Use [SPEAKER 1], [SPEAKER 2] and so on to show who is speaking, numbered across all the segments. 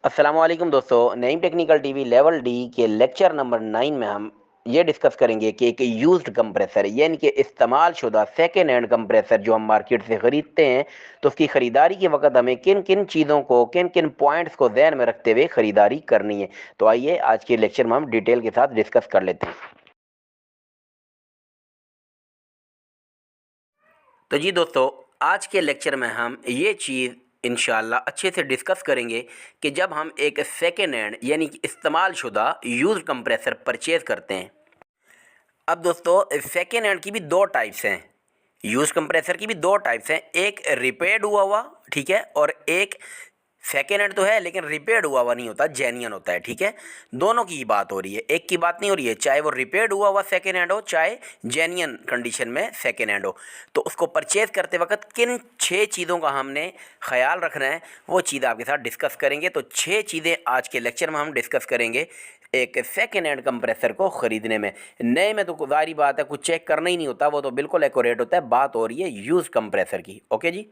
[SPEAKER 1] अस्सलामुअलैकुम दोस्तों, Naeem technical TV level D के लेक्चर नंबर 9 में हम ये डिस्कस करेंगे कि एक यूज्ड कंप्रेसर यानी कि इस्तेमाल शुदा सेकेंड हैंड कंप्रेसर जो हम मार्केट से ख़रीदते हैं तो उसकी ख़रीदारी के वक्त हमें किन किन चीज़ों को किन किन पॉइंट्स को ध्यान में रखते हुए ख़रीदारी करनी है। तो आइए आज के लेक्चर में हम डिटेल के साथ डिस्कस कर लेते हैं। तो जी दोस्तों, आज के लेक्चर में हम ये चीज़ इंशाल्लाह अच्छे से डिस्कस करेंगे कि जब हम एक सेकेंड हैंड यानी कि इस्तेमाल शुदा यूज्ड कंप्रेसर परचेज़ करते हैं। अब दोस्तों, सेकेंड हैंड की भी दो टाइप्स हैं, यूज कंप्रेसर की भी दो टाइप्स हैं। एक रिपेयर्ड हुआ हुआ, ठीक है, और एक सेकेंड हैंड तो है लेकिन रिपेयर्ड हुआ हुआ नहीं होता, जेन्युइन होता है, ठीक है। दोनों की बात हो रही है, एक की बात नहीं हो रही है, चाहे वो रिपेयर्ड हुआ हुआ सेकेंड हैंड हो चाहे जेन्युइन कंडीशन में सेकेंड हैंड हो। तो उसको परचेज़ करते वक्त किन 6 चीज़ों का हमने ख्याल रखना है वो चीज़ आपके साथ डिस्कस करेंगे। तो 6 चीज़ें आज के लेक्चर में हम डिस्कस करेंगे एक सेकेंड हैंड कंप्रेसर को ख़रीदने में। नए में तो जाहिर बात है कुछ चेक करना ही नहीं होता, वो तो बिल्कुल एक्यूरेट होता है। बात हो रही है यूज़ कंप्रेसर की। ओके जी।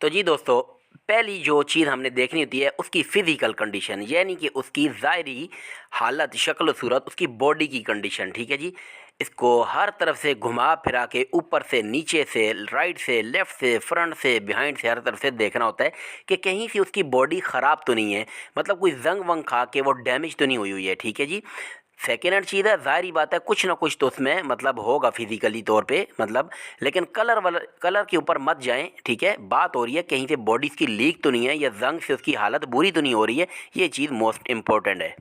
[SPEAKER 1] तो जी दोस्तों, पहली जो चीज़ हमने देखनी होती है उसकी फ़िज़िकल कंडीशन, यानी कि उसकी ज़ाहिरी हालत, शक्ल सूरत, उसकी बॉडी की कंडीशन, ठीक है जी। इसको हर तरफ से घुमा फिरा के, ऊपर से नीचे से, राइट से लेफ़्ट से, फ्रंट से, बिहाइंड से, हर तरफ से देखना होता है कि कहीं से उसकी बॉडी ख़राब तो नहीं है, मतलब कोई जंग वंग खा के वो डैमेज तो नहीं हुई हुई है, ठीक है जी। सेकेंड हैंड चीज़ है, ज़ाहिर बात है कुछ ना कुछ तो उसमें मतलब होगा फिजिकली तौर पे, मतलब लेकिन कलर वाला कलर के ऊपर मत जाएं, ठीक है। बात हो रही है कहीं से बॉडी की लीक तो नहीं है या जंग से उसकी हालत बुरी तो नहीं हो रही है, ये चीज़ मोस्ट इम्पोर्टेंट है।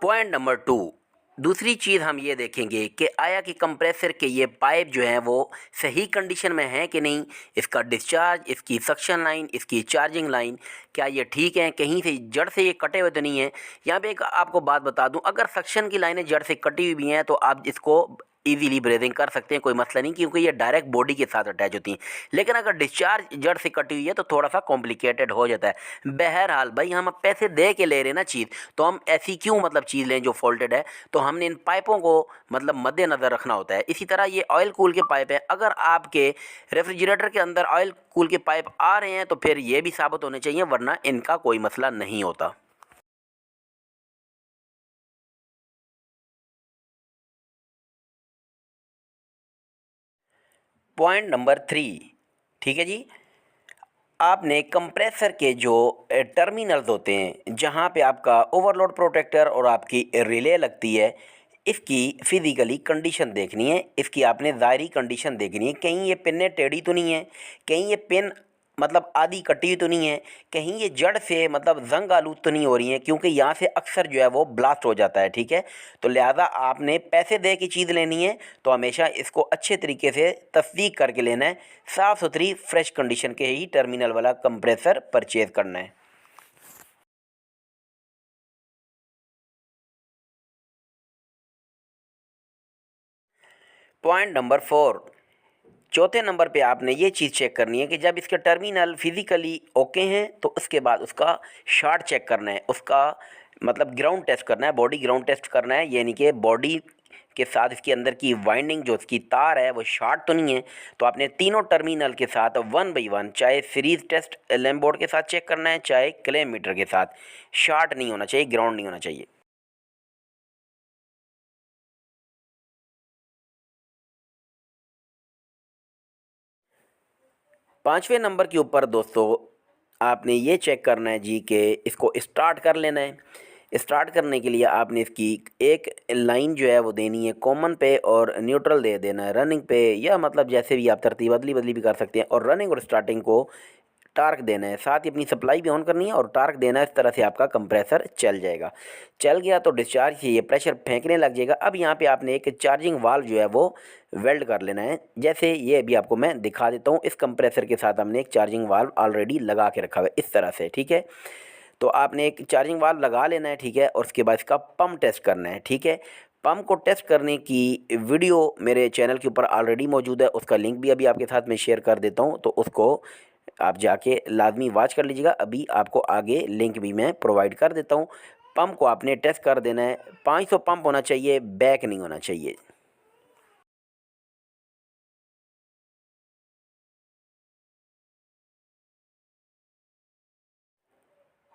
[SPEAKER 1] पॉइंट नंबर 2, दूसरी चीज़ हम ये देखेंगे कि आया कि कंप्रेसर के ये पाइप जो हैं वो सही कंडीशन में हैं कि नहीं, इसका डिस्चार्ज, इसकी सक्शन लाइन, इसकी चार्जिंग लाइन, क्या ये ठीक है, कहीं से जड़ से ये कटे हुए तो नहीं है। यहाँ पे एक आपको बात बता दूं, अगर सक्शन की लाइनें जड़ से कटी हुई भी हैं तो आप इसको इजीली ब्रेदिंग कर सकते हैं, कोई मसला नहीं, क्योंकि ये डायरेक्ट बॉडी के साथ अटैच होती हैं। लेकिन अगर डिस्चार्ज जड़ से कटी हुई है तो थोड़ा सा कॉम्प्लिकेटेड हो जाता है। बहरहाल भाई, हम अब पैसे दे के ले रहे हैं ना चीज़, तो हम ऐसी क्यों मतलब चीज़ लें जो फॉल्टेड है। तो हमने इन पाइपों को मतलब मद्देनज़र रखना होता है। इसी तरह ये ऑयल कूल के पाइप है, अगर आपके रेफ्रिजरेटर के अंदर ऑयल कूल के पाइप आ रहे हैं तो फिर ये भी साबित होने चाहिए, वरना इनका कोई मसला नहीं होता। पॉइंट नंबर 3, ठीक है जी। आपने कंप्रेसर के जो टर्मिनल्स होते हैं जहाँ पे आपका ओवरलोड प्रोटेक्टर और आपकी रिले लगती है, इसकी फिज़िकली कंडीशन देखनी है, इसकी आपने ज़ाहिरी कंडीशन देखनी है। कहीं ये पिनें टेढ़ी तो नहीं है, कहीं ये पिन मतलब आधी कटी हुई तो नहीं है, कहीं ये जड़ से मतलब जंग आलूद तो नहीं हो रही है, क्योंकि यहाँ से अक्सर जो है वो ब्लास्ट हो जाता है, ठीक है। तो लिहाजा आपने पैसे दे के चीज़ लेनी है तो हमेशा इसको अच्छे तरीके से तस्दीक करके लेना है। साफ़ सुथरी फ्रेश कंडीशन के ही टर्मिनल वाला कंप्रेसर परचेज़ करना है। पॉइंट नंबर 4, चौथे नंबर पे आपने ये चीज़ चेक करनी है कि जब इसके टर्मिनल फिज़िकली ओके हैं तो उसके बाद उसका शॉर्ट चेक करना है, उसका मतलब ग्राउंड टेस्ट करना है, बॉडी ग्राउंड टेस्ट करना है, यानी कि बॉडी के साथ इसके अंदर की वाइंडिंग जो इसकी तार है वो शॉर्ट तो नहीं है। तो आपने तीनों टर्मिनल के साथ वन बाई वन, चाहे सीरीज टेस्ट लैम्प बोर्ड के साथ चेक करना है चाहे क्लेम मीटर के साथ, शॉर्ट नहीं होना चाहिए, ग्राउंड नहीं होना चाहिए। पाँचवें नंबर के ऊपर दोस्तों आपने ये चेक करना है जी कि इसको स्टार्ट कर लेना है। स्टार्ट करने के लिए आपने इसकी एक लाइन जो है वो देनी है कॉमन पे और न्यूट्रल दे देना है रनिंग पे, या मतलब जैसे भी आप तरतीब बदली बदली भी कर सकते हैं। और रनिंग और स्टार्टिंग को टार्क देना है, साथ ही अपनी सप्लाई भी ऑन करनी है और टार्क देना है। इस तरह से आपका कंप्रेसर चल जाएगा। चल गया तो डिस्चार्ज से ये प्रेशर फेंकने लग जाएगा। अब यहाँ पे आपने एक चार्जिंग वाल्व जो है वो वेल्ड कर लेना है, जैसे ये अभी आपको मैं दिखा देता हूँ। इस कंप्रेसर के साथ हमने एक चार्जिंग वाल्व ऑलरेडी लगा के रखा हुआ है, इस तरह से, ठीक है। तो आपने एक चार्जिंग वाल्व लगा लेना है, ठीक है, और उसके बाद इसका पम्प टेस्ट करना है, ठीक है। पंप को टेस्ट करने की वीडियो मेरे चैनल के ऊपर ऑलरेडी मौजूद है, उसका लिंक भी अभी आपके साथ में शेयर कर देता हूँ, तो उसको आप जाके लाजमी वॉच कर लीजिएगा। अभी आपको आगे लिंक भी मैं प्रोवाइड कर देता हूँ। पंप को आपने टेस्ट कर देना है। 500 पंप होना चाहिए, बैक नहीं होना चाहिए।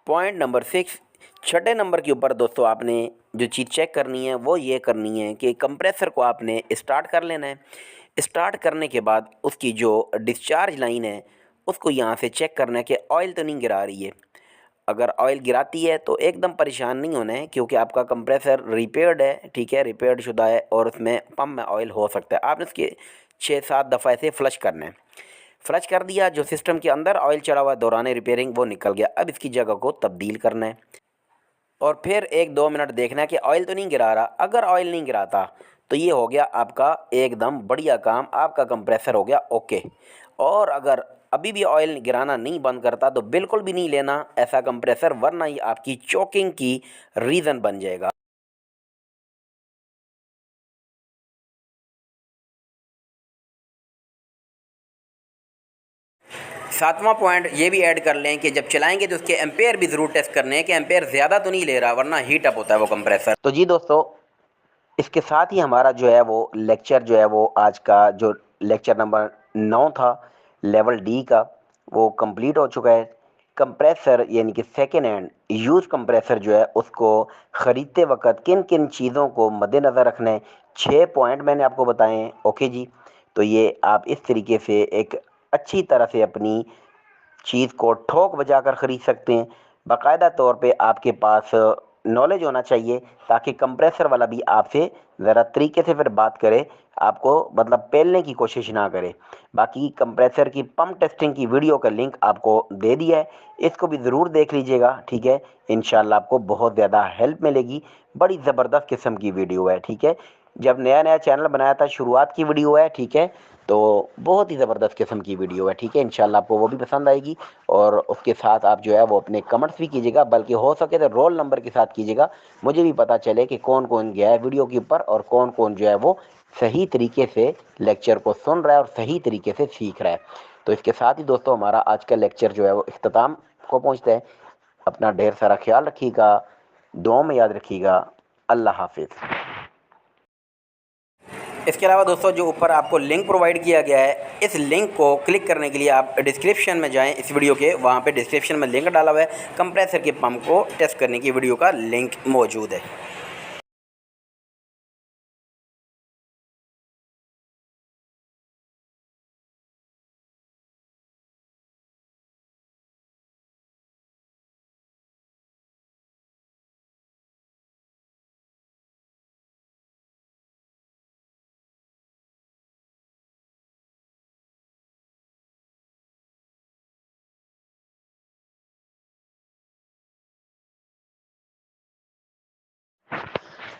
[SPEAKER 1] पॉइंट नंबर 6, छठे नंबर के ऊपर दोस्तों आपने जो चीज़ चेक करनी है वो ये करनी है कि कंप्रेसर को आपने स्टार्ट कर लेना है। स्टार्ट करने के बाद उसकी जो डिस्चार्ज लाइन है उसको यहाँ से चेक करना है कि ऑयल तो नहीं गिरा रही है। अगर ऑयल गिराती है तो एकदम परेशान नहीं होना है, क्योंकि आपका कंप्रेसर रिपेयर्ड है, ठीक है, रिपेयर्ड शुदा है और उसमें पंप में ऑयल हो सकता है। आपने उसके 6-7 दफ़ा ऐसे फ्लश करना है। फ्लश कर दिया, जो सिस्टम के अंदर ऑयल चढ़ा हुआ दौरान रिपेयरिंग वो निकल गया। अब इसकी जगह को तब्दील करना है और फिर 1-2 मिनट देखना है कि ऑयल तो नहीं गिरा रहा। अगर ऑयल नहीं गिराता तो ये हो गया आपका एकदम बढ़िया काम, आपका कंप्रेसर हो गया ओके। और अगर अभी भी ऑयल गिराना नहीं बंद करता तो बिल्कुल भी नहीं लेना ऐसा कंप्रेसर, वरना ये आपकी चोकिंग की रीज़न बन जाएगा। सातवां पॉइंट ये भी ऐड कर लें कि जब चलाएंगे तो उसके एम्पेयर भी ज़रूर टेस्ट करने हैं कि एम्पेयर ज़्यादा तो नहीं ले रहा, वरना हीट अप होता है वो कंप्रेसर। तो जी दोस्तों, इसके साथ ही हमारा जो है वो लेक्चर जो है वो आज का जो लेक्चर नंबर 9 था लेवल डी का, वो कंप्लीट हो चुका है। कंप्रेसर यानी कि सेकेंड हैंड यूज़ कंप्रेसर जो है उसको ख़रीदते वक्त किन किन चीज़ों को मद्देनज़र रखना है, 6 पॉइंट मैंने आपको बताए हैं। ओके जी, तो ये आप इस तरीके से एक अच्छी तरह से अपनी चीज़ को ठोक बजाकर ख़रीद सकते हैं। बाकायदा तौर पे आपके पास नॉलेज होना चाहिए, ताकि कंप्रेसर वाला भी आपसे ज़रा तरीके से फिर बात करे, आपको मतलब पेलने की कोशिश ना करे। बाकी कंप्रेसर की पंप टेस्टिंग की वीडियो का लिंक आपको दे दिया है, इसको भी ज़रूर देख लीजिएगा, ठीक है। इंशाल्लाह आपको बहुत ज़्यादा हेल्प मिलेगी। बड़ी ज़बरदस्त किस्म की वीडियो है, ठीक है। जब नया नया चैनल बनाया था, शुरुआत की वीडियो है, ठीक है। तो बहुत ही ज़बरदस्त किस्म की वीडियो है, ठीक है। इंशाल्लाह आपको वो भी पसंद आएगी। और उसके साथ आप जो है वो अपने कमेंट्स भी कीजिएगा, बल्कि हो सके तो रोल नंबर के साथ कीजिएगा, मुझे भी पता चले कि कौन कौन गया है वीडियो के ऊपर और कौन कौन जो है वो सही तरीके से लेक्चर को सुन रहा है और सही तरीके से सीख रहा है। तो इसके साथ ही दोस्तों हमारा आज का लेक्चर जो है वो इख्तिताम को पहुँचता है। अपना ढेर सारा ख्याल रखिएगा, दुआ में याद रखिएगा। अल्लाह हाफिज़। इसके अलावा दोस्तों जो ऊपर आपको लिंक प्रोवाइड किया गया है, इस लिंक को क्लिक करने के लिए आप डिस्क्रिप्शन में जाएं इस वीडियो के, वहाँ पे डिस्क्रिप्शन में लिंक डाला हुआ है, कंप्रेसर के पंप को टेस्ट करने की वीडियो का लिंक मौजूद है।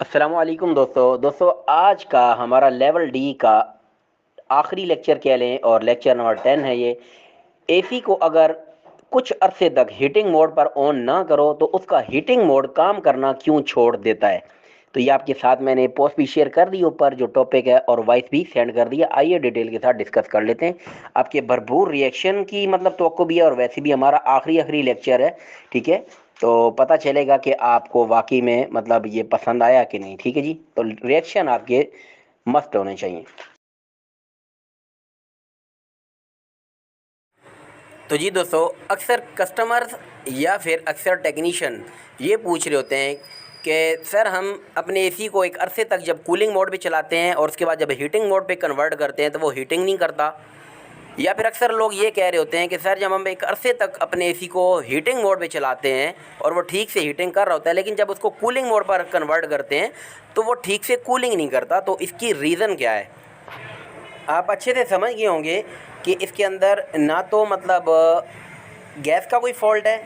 [SPEAKER 1] अस्सलामुअलैकुम दोस्तों, आज का हमारा लेवल डी का आखिरी लेक्चर कह लें और लेक्चर नंबर 10 है ये। एसी को अगर कुछ अरसे तक हीटिंग मोड पर ऑन ना करो तो उसका हीटिंग मोड काम करना क्यों छोड़ देता है। तो ये आपके साथ मैंने पोस्ट भी शेयर कर दी ऊपर जो टॉपिक है, और वॉइस भी सेंड कर दिया। आइए डिटेल के साथ डिस्कस कर लेते हैं। आपके भरपूर रिएक्शन की मतलब तवक्को भी है, और वैसे भी हमारा आखिरी लेक्चर है, ठीक है। तो पता चलेगा कि आपको वाकई में मतलब ये पसंद आया कि नहीं, ठीक है जी। तो रिएक्शन आपके मस्त होने चाहिए। तो जी दोस्तों, अक्सर कस्टमर्स या फिर अक्सर टेक्नीशियन ये पूछ रहे होते हैं कि सर हम अपने एसी को एक अरसे तक जब कूलिंग मोड पे चलाते हैं और उसके बाद जब हीटिंग मोड पे कन्वर्ट करते हैं तो वो हीटिंग नहीं करता। या फिर अक्सर लोग ये कह रहे होते हैं कि सर जब हम एक अरसे तक अपने एसी को हीटिंग मोड पे चलाते हैं और वो ठीक से हीटिंग कर रहा होता है, लेकिन जब उसको कूलिंग मोड पर कन्वर्ट करते हैं तो वो ठीक से कूलिंग नहीं करता। तो इसकी रीज़न क्या है? आप अच्छे से समझ गए होंगे कि इसके अंदर ना तो मतलब गैस का कोई फॉल्ट है,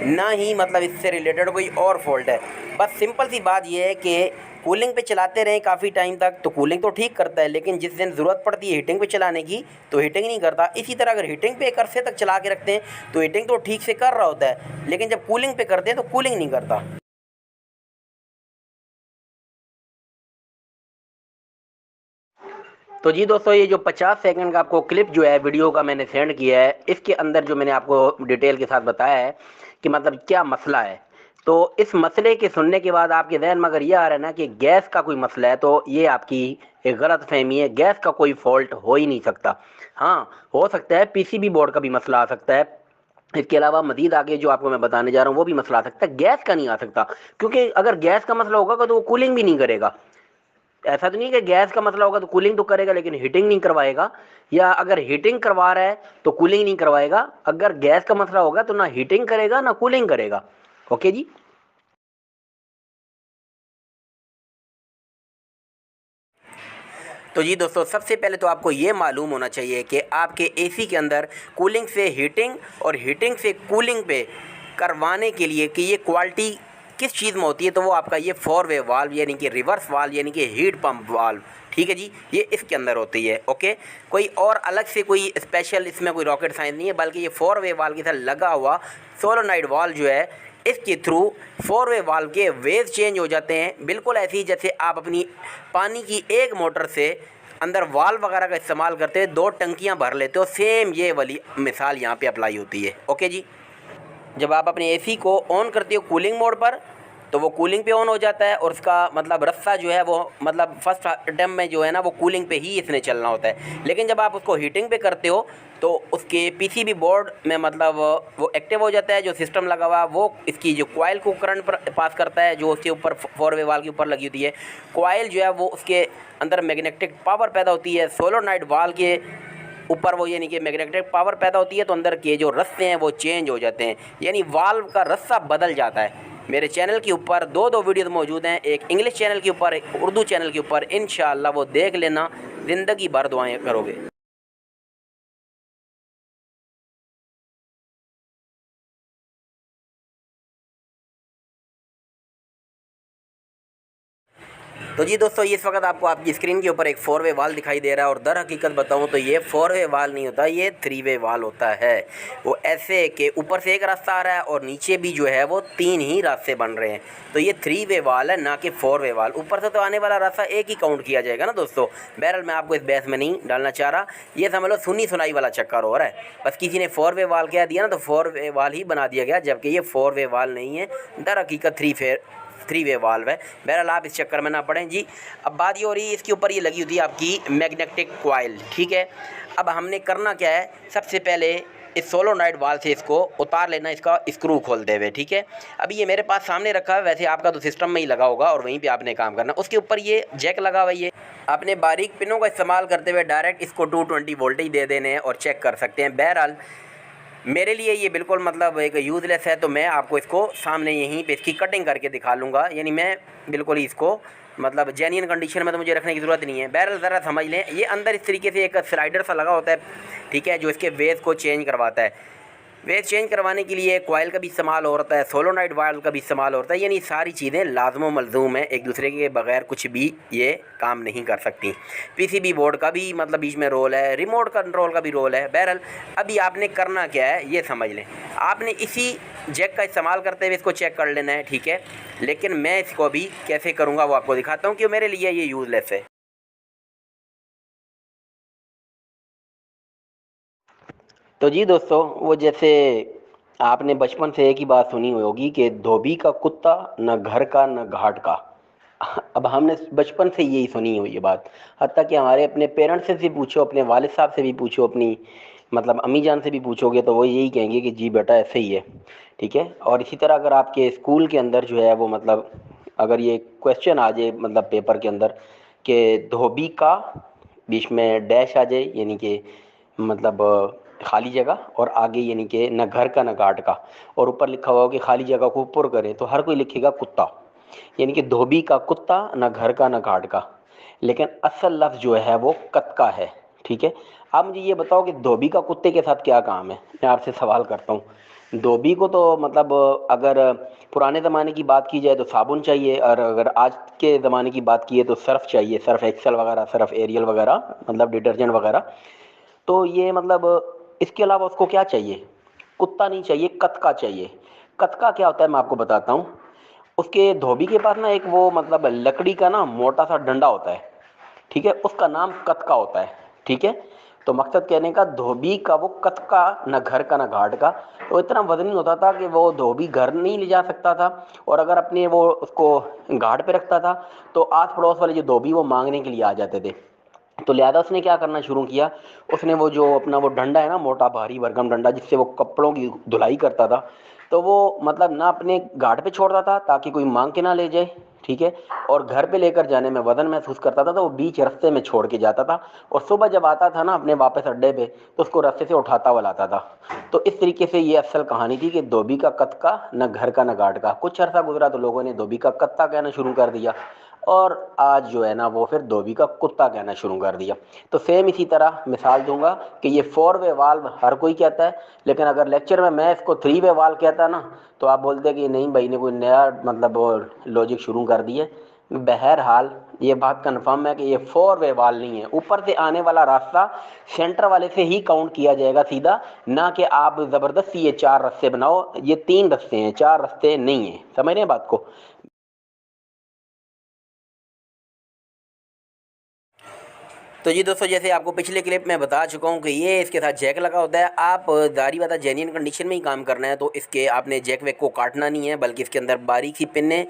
[SPEAKER 1] ना ही मतलब इससे रिलेटेड कोई और फॉल्ट है। बस सिंपल सी बात यह है कि कूलिंग पे चलाते रहें काफ़ी टाइम तक तो कूलिंग तो ठीक करता है, लेकिन जिस दिन ज़रूरत पड़ती है हीटिंग पे चलाने की तो हीटिंग नहीं करता। इसी तरह अगर हीटिंग पे एक अरसे तक चला के रखते हैं तो हीटिंग तो ठीक से कर रहा होता है, लेकिन जब कूलिंग पे करते हैं तो कूलिंग नहीं करता। तो जी दोस्तों, ये जो 50 सेकंड का आपको क्लिप जो है वीडियो का मैंने सेंड किया है, इसके अंदर जो मैंने आपको डिटेल के साथ बताया है कि मतलब क्या मसला है। तो इस मसले के सुनने के बाद आपके जहन में अगर ये आ रहा है ना कि गैस का कोई मसला है, तो ये आपकी एक गलत फहमी है। गैस का कोई फॉल्ट हो ही नहीं सकता। हाँ, हो सकता है पीसीबी बोर्ड का भी मसला आ सकता है। इसके अलावा मजीद आगे जो आपको मैं बताने जा रहा हूँ वो भी मसला आ सकता है, गैस का नहीं आ सकता। क्योंकि अगर गैस का मसला होगा तो वो कूलिंग भी नहीं करेगा। ऐसा तो नहीं कि गैस का मसला होगा तो कूलिंग तो करेगा लेकिन हीटिंग नहीं करवाएगा, या अगर हीटिंग करवा रहा है तो कूलिंग नहीं करवाएगा। अगर गैस का मसला होगा तो ना हीटिंग करेगा ना कूलिंग करेगा। ओके जी। तो जी दोस्तों, सबसे पहले तो आपको ये मालूम होना चाहिए कि आपके एसी के अंदर कूलिंग से हीटिंग और हीटिंग से कूलिंग पे करवाने के लिए कि ये क्वालिटी किस चीज़ में होती है, तो वो आपका ये 4 वे वाल्व यानी कि रिवर्स वाल्व यानी कि हीट पंप वाल्व, ठीक है जी, ये इसके अंदर होती है। ओके, कोई और अलग से कोई स्पेशल इसमें कोई रॉकेट साइंस नहीं है, बल्कि ये 4 वे वाल्व के साथ लगा हुआ सोलोनाइड वाल्व जो है, इसके थ्रू 4 वे वाल्व के वेव चेंज हो जाते हैं। बिल्कुल ऐसे ही जैसे आप अपनी पानी की एक मोटर से अंदर वाल्व वगैरह का इस्तेमाल करते हुए 2 टंकियां भर लेते हो, सेम ये वाली मिसाल यहाँ पे अप्लाई होती है। ओके जी। जब आप अपने एसी को ऑन करते हो कूलिंग मोड पर, तो वो कूलिंग पे ऑन हो जाता है और उसका मतलब रस्सा जो है वो मतलब फर्स्ट अटेम्प्ट में जो है ना वो कूलिंग पे ही इसने चलना होता है। लेकिन जब आप उसको हीटिंग पे करते हो तो उसके पीसीबी बोर्ड में मतलब वो एक्टिव हो जाता है। जो सिस्टम लगा हुआ है वो इसकी जो कॉइल को करंट पर पास करता है, जो उसके ऊपर 4 वे वाल्व के ऊपर लगी होती है। कॉइल जो है वो उसके अंदर मैग्नेटिक पावर पैदा होती है। सोलोनाइड वाल्व के ऊपर वो यानी कि मैग्नेटिक पावर पैदा होती है, तो अंदर के जो रस्से हैं वो चेंज हो जाते हैं, यानी वाल्व का रस्सा बदल जाता है। मेरे चैनल के ऊपर दो वीडियो मौजूद हैं, एक इंग्लिश चैनल के ऊपर एक उर्दू चैनल के ऊपर। इंशाअल्लाह वो देख लेना, ज़िंदगी भर दुआएं करोगे। तो जी दोस्तों, इस वक्त आपको आपकी स्क्रीन के ऊपर एक 4 वे वाल दिखाई दे रहा है, और दर हकीकत बताऊं तो ये 4 वे वाल नहीं होता, ये 3 वे वाल होता है। वो ऐसे कि ऊपर से एक रास्ता आ रहा है और नीचे भी जो है वो 3 ही रास्ते बन रहे हैं, तो ये 3 वे वाल है ना कि 4 वे वाल। ऊपर से तो आने वाला रास्ता एक ही काउंट किया जाएगा ना दोस्तों। बहरहाल मैं आपको इस बहस में नहीं डालना चाह रहा, ये समझ लो सुनी सुनाई वाला चक्कर हो रहा है। बस किसी ने 4 वे वाल कह दिया ना तो 4 वे वाल ही बना दिया गया, जबकि ये 4 वे वाल नहीं है, दर हकीकत 3 वे वाल्व है। बहरहाल आप इस चक्कर में ना पड़ें जी। अब बात ये हो रही है, इसके ऊपर ये लगी होती है आपकी मैग्नेटिक कॉइल, ठीक है। अब हमने करना क्या है, सबसे पहले इस सोलोनाइड वाल्व से इसको उतार लेना, इसका स्क्रू खोलते हुए, ठीक है। अभी ये मेरे पास सामने रखा है, वैसे आपका तो सिस्टम में ही लगा होगा और वहीं पे आपने काम करना। उसके ऊपर ये जैक लगा हुआ है, ये आपने बारीक पिनों का इस्तेमाल करते हुए डायरेक्ट इसको 220 वोल्टेज दे देने हैं और चेक कर सकते हैं। बहरहाल मेरे लिए ये बिल्कुल मतलब एक यूज़लेस है, तो मैं आपको इसको सामने यहीं पे इसकी कटिंग करके दिखा लूँगा, यानी मैं बिल्कुल ही इसको मतलब जेन्युइन कंडीशन में तो मुझे रखने की ज़रूरत नहीं है। बहरहाल ज़रा समझ लें, ये अंदर इस तरीके से एक स्लाइडर सा लगा होता है, ठीक है, जो इसके वेव को चेंज करवाता है। वेव चेंज करवाने के लिए कॉइल का भी इस्तेमाल होता है, सोलोनाइड वाल्व का भी इस्तेमाल होता है, यानी सारी चीज़ें लाजम व मलजूम है, एक दूसरे के बगैर कुछ भी ये काम नहीं कर सकती। पीसीबी बोर्ड का भी मतलब बीच में रोल है, रिमोट कंट्रोल का भी रोल है। बहरहाल अभी आपने करना क्या है ये समझ लें, आपने इसी जैक का इस्तेमाल करते हुए इसको चेक कर लेना है, ठीक है। लेकिन मैं इसको अभी कैसे करूँगा वो आपको दिखाता हूँ, क्योंकि मेरे लिए ये यूज़लेस है। तो जी दोस्तों, वो जैसे आपने बचपन से एक ही बात सुनी हुई होगी कि धोबी का कुत्ता न घर का न घाट का। अब हमने बचपन से यही सुनी हुई ये बात, हत्ता कि हमारे अपने पेरेंट्स से भी पूछो, अपने वालिद साहब से भी पूछो, अपनी मतलब अम्मी जान से भी पूछोगे तो वो यही कहेंगे कि जी बेटा ऐसे ही है, ठीक है। और इसी तरह अगर आपके स्कूल के अंदर जो है वो मतलब अगर ये क्वेश्चन आ जाए मतलब पेपर के अंदर कि धोबी का बीच में डैश आ जाए, यानी कि मतलब खाली जगह और आगे यानी कि न घर का न घाट का, और ऊपर लिखा हुआ हो कि खाली जगह को ऊपर करें, तो हर कोई लिखेगा कुत्ता, यानी कि धोबी का कुत्ता, न घर का न घाट का। लेकिन असल लफ्ज़ जो है वो कत का है, ठीक है। आप मुझे ये बताओ कि धोबी का कुत्ते के साथ क्या काम है। मैं आपसे सवाल करता हूँ, धोबी को तो मतलब अगर पुराने ज़माने की बात की जाए तो साबुन चाहिए, और अगर आज के ज़माने की बात की है तो सर्फ़ चाहिए, सर्फ़ एक्सेल वगैरह, सर्फ़ एरियल वगैरह, मतलब डिटर्जेंट वगैरह। तो ये मतलब इसके अलावा उसको क्या चाहिए, कुत्ता नहीं चाहिए, कतका चाहिए। कतका क्या होता है मैं आपको बताता हूँ। उसके धोबी के पास ना एक वो मतलब लकड़ी का ना मोटा सा डंडा होता है, ठीक है, उसका नाम कतका होता है। ठीक है, तो मकसद कहने का धोबी का वो कतका, न घर का न घाट का, तो इतना वजनी होता था कि वो धोबी घर नहीं ले जा सकता था, और अगर अपने वो उसको घाट पे रखता था तो आस पड़ोस वाले जो धोबी वो मांगने के लिए आ जाते थे। तो लिहाजा उसने क्या करना शुरू किया, उसने वो जो अपना वो डंडा है ना, मोटा भारी भरकम डंडा जिससे वो कपड़ों की धुलाई करता था, तो वो मतलब ना अपने घाट पे छोड़ता था ताकि कोई मांग के ना ले जाए। ठीक है, और घर पे लेकर जाने में वजन महसूस करता था तो वो बीच रास्ते में छोड़ के जाता था, और सुबह जब आता था ना अपने वापस अड्डे पे तो उसको रास्ते से उठाता हुआ लाता था। तो इस तरीके से ये असल कहानी थी कि धोबी का कत्ता न घर का न घाट का। कुछ अर्सा गुजरा तो लोगों ने धोबी का कत्ता कहना शुरू कर दिया, और आज जो है ना वो फिर धोबी का कुत्ता कहना शुरू कर दिया। तो सेम इसी तरह मिसाल दूंगा कि ये 4 वे वाल्व हर कोई कहता है, लेकिन अगर लेक्चर में मैं इसको 3 वे वाल्व कहता ना तो आप बोलते कि नहीं भाई ने कोई नया मतलब वो लॉजिक शुरू कर दिए। बहरहाल ये बात कन्फर्म है कि ये 4 वे वाल नहीं है। ऊपर से आने वाला रास्ता सेंटर वाले से ही काउंट किया जाएगा सीधा, ना कि आप ज़बरदस्ती ये 4 रास्ते बनाओ। ये 3 रास्ते हैं, 4 रास्ते नहीं हैं। समझ रहे हैं बात को? तो जी दोस्तों, जैसे आपको पिछले क्लिप में बता चुका हूँ कि ये इसके साथ जैक लगा होता है। आप दारी वाला जेन्युइन कंडीशन में ही काम करना है तो इसके आपने जैक वैक को काटना नहीं है, बल्कि इसके अंदर बारीक सी पिन है,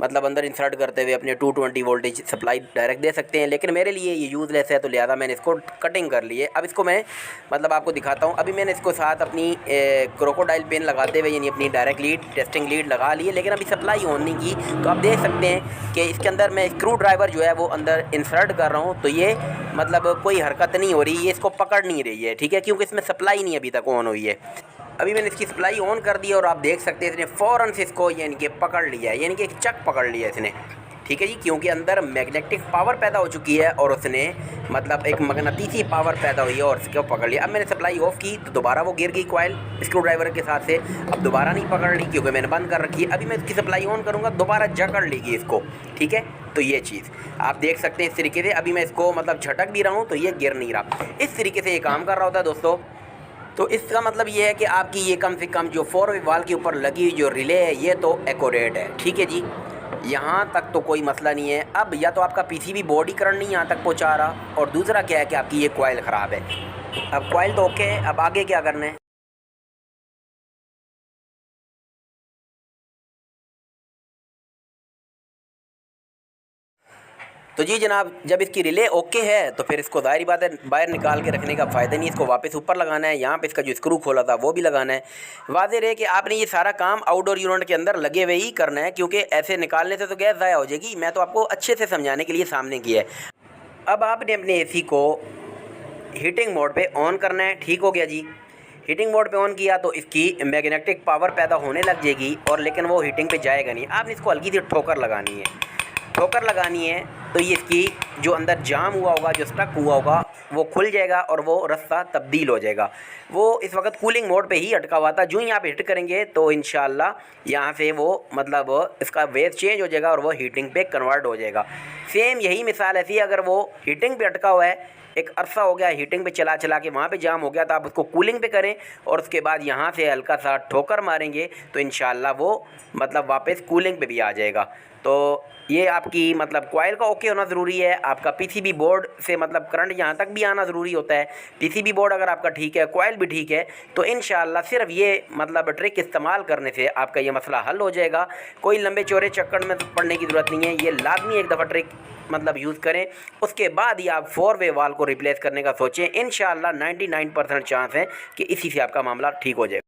[SPEAKER 1] मतलब अंदर इंसर्ट करते हुए अपने 220 वोल्टेज सप्लाई डायरेक्ट दे सकते हैं। लेकिन मेरे लिए ये यूज़लेस है तो लिहाजा मैंने इसको कटिंग कर ली है। अब इसको मैं मतलब आपको दिखाता हूँ। अभी मैंने इसको साथ अपनी क्रोकोडाइल पेन लगाते हुए यानी अपनी डायरेक्ट लीड टेस्टिंग लीड लगा ली है, लेकिन अभी सप्लाई ऑन नहीं की। तो आप देख सकते हैं कि इसके अंदर मैं स्क्रू ड्राइवर जो है वो अंदर इंसर्ट कर रहा हूँ, तो ये मतलब कोई हरकत नहीं हो रही, ये इसको पकड़ नहीं रही है। ठीक है, क्योंकि इसमें सप्लाई नहीं अभी तक ऑन हुई है। अभी मैंने इसकी सप्लाई ऑन कर दी और आप देख सकते हैं इसने फ़ौरन से इसको यानी कि पकड़ लिया है, यानी कि एक चक पकड़ लिया है इसने। ठीक है जी, क्योंकि अंदर मैग्नेटिक पावर पैदा हो चुकी है और उसने मतलब एक मगनातीसी पावर पैदा हुई है और इसको पकड़ लिया। अब मैंने सप्लाई ऑफ की तो दोबारा वो गिर गई कॉइल स्क्रू ड्राइवर के साथ से। अब दोबारा नहीं पकड़ रही क्योंकि मैंने बंद कर रखी है। अभी मैं इसकी सप्लाई ऑन करूँगा, दोबारा जकड़ लेगी इसको। ठीक है, तो ये चीज़ आप देख सकते हैं इस तरीके से। अभी मैं इसको मतलब झटक भी रहा हूँ तो ये गिर नहीं रहा। इस तरीके से ये काम कर रहा होता है दोस्तों। तो इसका मतलब ये है कि आपकी ये कम से कम जो 4 वे वाल के ऊपर लगी हुई जो रिले है ये तो एक्यूरेट है। ठीक है जी, यहाँ तक तो कोई मसला नहीं है। अब या तो आपका पीसीबी बोर्ड ही करंट नहीं यहाँ तक पहुँचा रहा, और दूसरा क्या है कि आपकी ये कॉइल ख़राब है। अब कॉइल तो ओके है, अब आगे क्या करना है? तो जी जनाब, जब इसकी रिले ओके है तो फिर इसको ज़ाहिर बात है बाहर निकाल के रखने का फ़ायदा नहीं, इसको वापस ऊपर लगाना है। यहाँ पे इसका जो स्क्रू खोला था वो भी लगाना है। वाज़ेह रहे कि आपने ये सारा काम आउटडोर यूनिट के अंदर लगे हुए ही करना है, क्योंकि ऐसे निकालने से तो गैस ज़ाया हो जाएगी। मैं तो आपको अच्छे से समझाने के लिए सामने किया है। अब आपने अपने एसी को हीटिंग मोड पे ऑन करना है। ठीक हो गया जी, हीटिंग मोड पे ऑन किया तो इसकी मैग्नेटिक पावर पैदा होने लग जाएगी, और लेकिन वो हीटिंग पे जाएगा नहीं। आपने इसको हल्की सी ठोकर लगानी है। ठोकर लगानी है तो ये इसकी जो अंदर जाम हुआ होगा, जो स्टक हुआ होगा, वो खुल जाएगा और वो रास्ता तब्दील हो जाएगा। वो इस वक्त कूलिंग मोड पे ही अटका हुआ था। जो ही आप हिट करेंगे तो इंशाल्लाह यहाँ से वो मतलब इसका वेव चेंज हो जाएगा और वो हीटिंग पे कन्वर्ट हो जाएगा। सेम यही मिसाल ऐसी है, अगर वो हीटिंग पे अटका हुआ है, एक अरसा हो गया हीटिंग पे चला चला के वहाँ पे जाम हो गया, तो आप उसको कूलिंग पे करें और उसके बाद यहाँ से हल्का सा ठोकर मारेंगे तो इंशाल्लाह वो मतलब वापस कूलिंग पे भी आ जाएगा। तो ये आपकी मतलब कॉइल का ओके होना ज़रूरी है। आपका पीसीबी बोर्ड से मतलब करंट यहाँ तक भी आना ज़रूरी होता है। पीसीबी बोर्ड अगर आपका ठीक है, कॉइल भी ठीक है, तो इंशाल्लाह सिर्फ ये मतलब ट्रिक इस्तेमाल करने से आपका ये मसला हल हो जाएगा। कोई लंबे चौड़े चक्कर में पड़ने की ज़रूरत नहीं है। ये लाजमी एक दफ़ा ट्रिक मतलब यूज़ करें, उसके बाद ही आप 4 वे वाल को रिप्लेस करने का सोचें। इंशाल्लाह 99% चांस है कि इसी से आपका मामला ठीक हो जाएगा।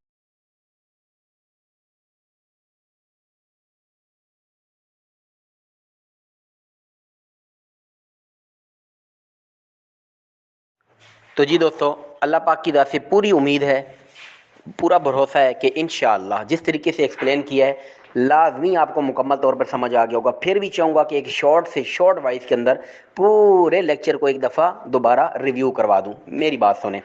[SPEAKER 1] तो जी दोस्तों, अल्लाह पाक की दया से पूरी उम्मीद है, पूरा भरोसा है कि इंशाअल्लाह जिस तरीके से एक्सप्लेन किया है लाजमी आपको मुकम्मल तौर पर समझ आ गया होगा। फिर भी चाहूँगा कि एक शॉर्ट से शॉर्ट वाइज के अंदर पूरे लेक्चर को एक दफ़ा दोबारा रिव्यू करवा दूँ। मेरी बात सुने,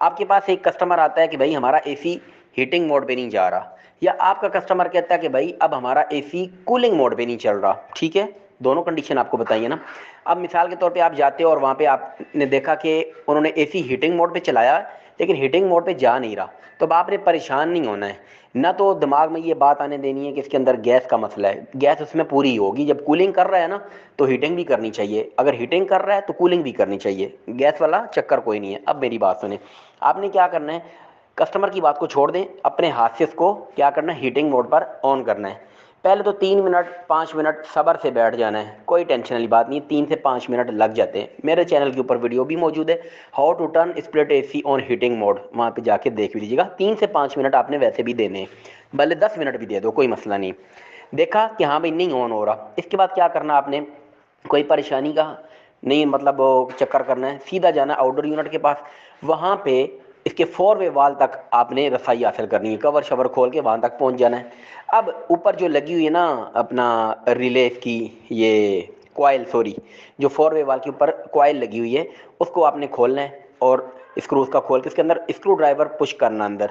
[SPEAKER 1] आपके पास एक कस्टमर आता है कि भाई हमारा एसी हीटिंग मोड पे नहीं जा रहा, या आपका कस्टमर कहता है कि भाई अब हमारा एसी कूलिंग मोड पे नहीं चल रहा। ठीक है, दोनों कंडीशन आपको बताइए ना। अब मिसाल के तौर पे आप जाते हो और वहाँ पे आपने देखा कि उन्होंने एसी हीटिंग मोड पे चलाया, लेकिन हीटिंग मोड पे जा नहीं रहा। तो अब आपने परेशान नहीं होना है, ना तो दिमाग में ये बात आने देनी है कि इसके अंदर गैस का मसला है। गैस उसमें पूरी होगी, जब कूलिंग कर रहा है ना तो हीटिंग भी करनी चाहिए, अगर हीटिंग कर रहा है तो कूलिंग भी करनी चाहिए, गैस वाला चक्कर कोई नहीं है। अब मेरी बात सुने, आपने क्या करना है, कस्टमर की बात को छोड़ दें, अपने हाथ से इसको क्या करना है, हीटिंग मोड पर ऑन करना है। पहले तो 3 मिनट 5 मिनट सब्र से बैठ जाना है, कोई टेंशन वाली बात नहीं, 3 से 5 मिनट लग जाते हैं। मेरे चैनल के ऊपर वीडियो भी मौजूद है, how to turn split AC on heating mode, वहाँ पे जाके देख भी लीजिएगा। 3 से 5 मिनट आपने वैसे भी देने हैं, भले 10 मिनट भी दे दो, कोई मसला नहीं। देखा कि हाँ भाई नहीं ऑन हो रहा, इसके बाद क्या करना आपने, कोई परेशानी का नहीं मतलब चक्कर करना है, सीधा जाना आउटडोर यूनिट के पास, वहाँ पे इसके 4 वे वाल तक आपने रसाई हासिल करनी है, कवर शवर खोल के वहाँ तक पहुँच जाना है। अब ऊपर जो लगी हुई है ना अपना रिले की, ये कॉइल, सॉरी, जो 4 वे वाल के ऊपर कॉइल लगी हुई है उसको आपने खोलना है और स्क्रू उसका खोल के उसके अंदर स्क्रू ड्राइवर पुश करना अंदर।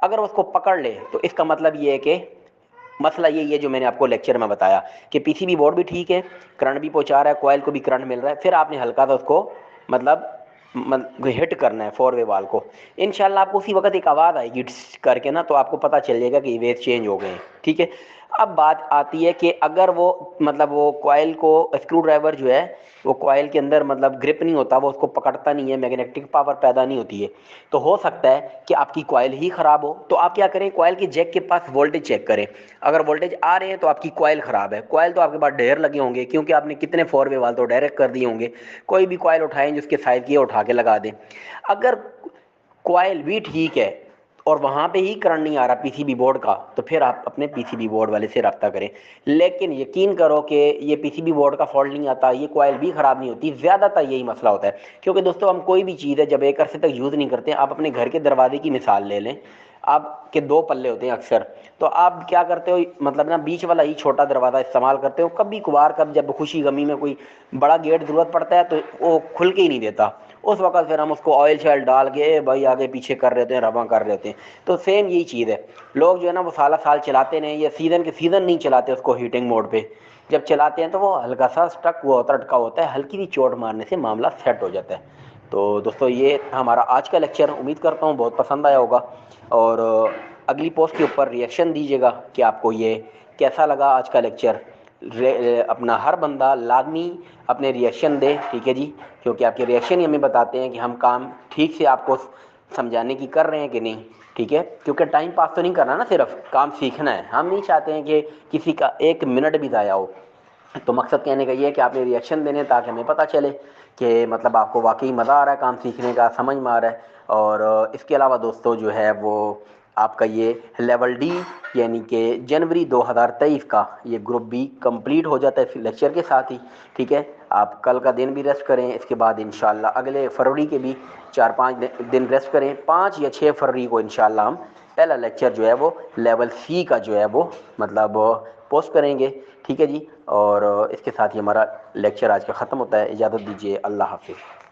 [SPEAKER 1] अगर उसको पकड़ ले तो इसका मतलब ये है कि मसला यही है जो मैंने आपको लेक्चर में बताया कि पीसीबी बोर्ड भी ठीक है, करंट भी पहुंचा रहा है, कॉइल को भी करंट मिल रहा है, फिर आपने हल्का सा उसको मतलब हिट करना है 4 वे वाल को। इंशाल्लाह आपको उसी वक्त एक आवाज़ आएगी करके ना, तो आपको पता चल जाएगा कि वेव चेंज हो गए हैं, ठीक है। अब बात आती है कि अगर वो मतलब वो कॉइल को स्क्रू ड्राइवर जो है वो कॉइल के अंदर मतलब ग्रिप नहीं होता, वो उसको पकड़ता नहीं है, मैग्नेटिक पावर पैदा नहीं होती है, तो हो सकता है कि आपकी कॉइल ही ख़राब हो। तो आप क्या करें, कॉइल के जैक के पास वोल्टेज चेक करें, अगर वोल्टेज आ रहे हैं तो आपकी कॉइल ख़राब है। कॉइल तो आपके पास ढेर लगे होंगे, क्योंकि आपने कितने 4 वे वाल तो डायरेक्ट कर दिए होंगे, कोई भी कॉइल उठाएं जिसके साइज़ की उठा के लगा दें। अगर कॉइल भी ठीक है और वहाँ पे ही करंट नहीं आ रहा पीसीबी बोर्ड का, तो फिर आप अपने पीसीबी बोर्ड वाले से रब्ता करें। लेकिन यकीन करो कि ये पीसीबी बोर्ड का फॉल्ट नहीं आता, ये कॉइल भी ख़राब नहीं होती, ज़्यादातर यही मसला होता है। क्योंकि दोस्तों हम कोई भी चीज़ है जब एक अरसे तक यूज़ नहीं करते, आप अपने घर के दरवाजे की मिसाल ले लें, आपके 2 पल्ले होते हैं अक्सर, तो आप क्या करते हो मतलब ना बीच वाला ही छोटा दरवाज़ा इस्तेमाल करते हो, कभी कभार कब जब खुशी गमी में कोई बड़ा गेट ज़रूरत पड़ता है तो वो खुल के ही नहीं देता, उस वक्त फिर हम उसको ऑयल शॉयल डाल के भाई आगे पीछे कर रहे हैं, रवा कर रहे हैं। तो सेम यही चीज़ है, लोग जो है ना वो साला साल चलाते नहीं, या सीज़न के सीज़न नहीं चलाते उसको हीटिंग मोड पे, जब चलाते हैं तो वो हल्का सा स्टक हुआ होता है, अटका होता है, हल्की सी चोट मारने से मामला सेट हो जाता है। तो दोस्तों ये था हमारा आज का लेक्चर, उम्मीद करता हूँ बहुत पसंद आया होगा, और अगली पोस्ट के ऊपर रिएक्शन दीजिएगा कि आपको ये कैसा लगा आज का लेक्चर। अपना हर बंदा लाजमी अपने रिएक्शन दे, ठीक है जी, क्योंकि आपके रिएक्शन ही हमें बताते हैं कि हम काम ठीक से आपको समझाने की कर रहे हैं कि नहीं, ठीक है। क्योंकि टाइम पास तो नहीं करना ना, सिर्फ काम सीखना है, हम नहीं चाहते हैं कि किसी का 1 मिनट भी ज़ाया हो। तो मकसद कहने का ये है कि आपने रिएक्शन देने ताकि हमें पता चले कि मतलब आपको वाकई मज़ा आ रहा है काम सीखने का, समझ में आ रहा है। और इसके अलावा दोस्तों जो है वो आपका ये लेवल डी यानी कि जनवरी 2023 का ये ग्रुप बी कंप्लीट हो जाता है लेक्चर के साथ ही, ठीक है। आप कल का दिन भी रेस्ट करें, इसके बाद इंशाल्लाह अगले फरवरी के भी 4-5 दिन रेस्ट करें, 5 या 6 फरवरी को इंशाल्लाह हम पहला लेक्चर जो है वो लेवल सी का जो है वो मतलब पोस्ट करेंगे, ठीक है जी। और इसके साथ ही हमारा लेक्चर आज का ख़त्म होता है, इजाज़त दीजिए, अल्लाह हाफिज़।